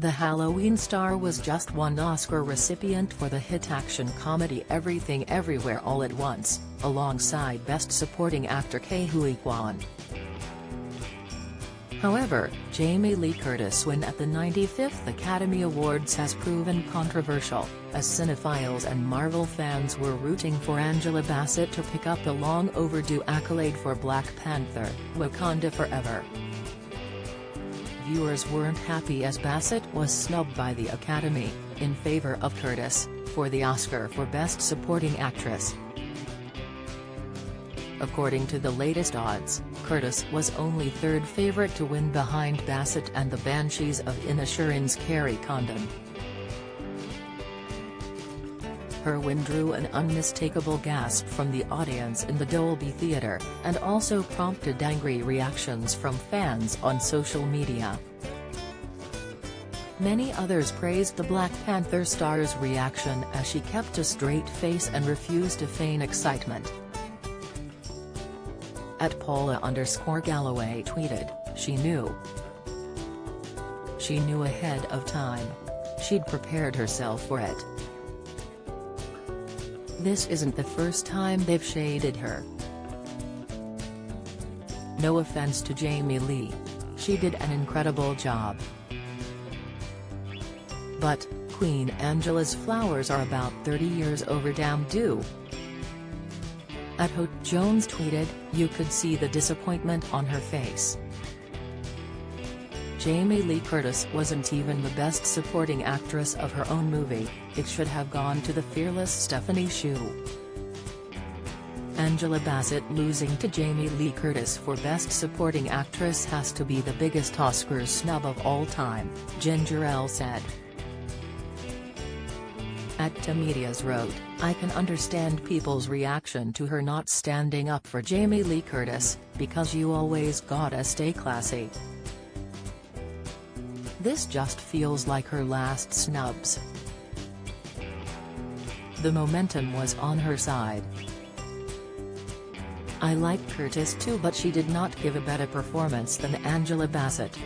The Halloween star was just one Oscar recipient for the hit action comedy Everything Everywhere All at Once, alongside Best Supporting Actor Ke Huy Quan. However, Jamie Lee Curtis' win at the 95th Academy Awards has proven controversial, as cinephiles and Marvel fans were rooting for Angela Bassett to pick up the long-overdue accolade for Black Panther: Wakanda Forever. Viewers weren't happy as Bassett was snubbed by the Academy, in favor of Curtis, for the Oscar for Best Supporting Actress. According to the latest odds, Curtis was only third favorite to win behind Bassett and the Banshees of Inisherin's Kerry Condon. Her win drew an unmistakable gasp from the audience in the Dolby Theatre, and also prompted angry reactions from fans on social media. Many others praised the Black Panther star's reaction as she kept a straight face and refused to feign excitement. @Paula_Galloway tweeted, She knew ahead of time. She'd prepared herself for it. This isn't the first time they've shaded her. No offense to Jamie Lee. She did an incredible job. But, Queen Angela's flowers are about 30 years overdue. Hope Jones tweeted, You could see the disappointment on her face. Jamie Lee Curtis wasn't even the Best Supporting Actress of her own movie, it should have gone to the fearless Stephanie Hsu. Angela Bassett losing to Jamie Lee Curtis for Best Supporting Actress has to be the biggest Oscars snub of all time, Ginger L said. @Tamedias wrote, I can understand people's reaction to her not standing up for Jamie Lee Curtis, because you always gotta stay classy. This just feels like her last snubs. The momentum was on her side. I like Curtis too, but she did not give a better performance than Angela Bassett.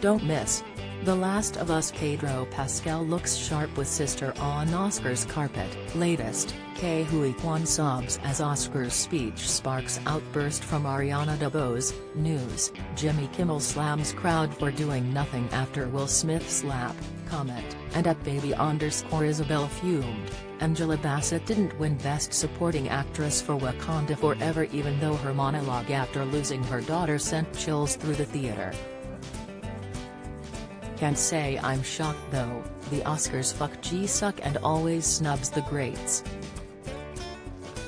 Don't miss The Last of Us. Pedro Pascal looks sharp with sister on Oscars carpet. Latest, Ke Huy Quan sobs as Oscars speech sparks outburst from Ariana DeBose. News, Jimmy Kimmel slams crowd for doing nothing after Will Smith slap, comment, and @baby_Isabel fumed. Angela Bassett didn't win Best Supporting Actress for Wakanda Forever even though her monologue after losing her daughter sent chills through the theater. Can't say I'm shocked though, the Oscars suck and always snubs the greats.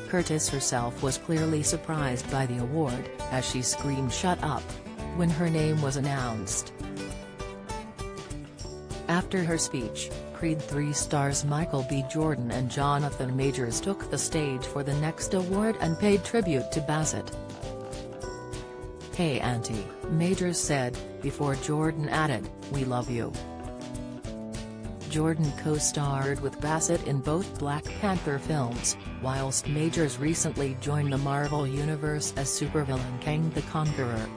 Curtis herself was clearly surprised by the award, as she screamed "Shut up!" when her name was announced. After her speech, Creed 3 stars Michael B. Jordan and Jonathan Majors took the stage for the next award and paid tribute to Bassett. Hey Auntie, Majors said, before Jordan added, We love you. Jordan co-starred with Bassett in both Black Panther films, whilst Majors recently joined the Marvel Universe as supervillain Kang the Conqueror.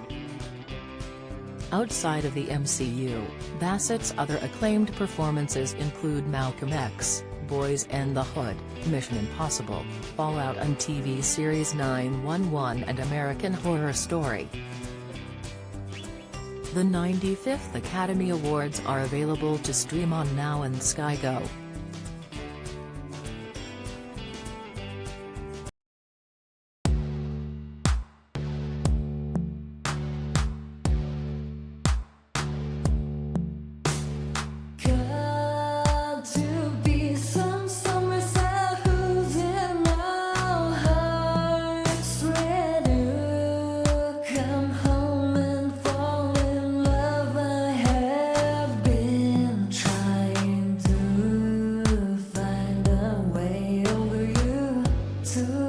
Outside of the MCU, Bassett's other acclaimed performances include Malcolm X, Boys in the Hood, Mission Impossible, Fallout and TV series 911 and American Horror Story. The 95th Academy Awards are available to stream on Now and Sky Go. To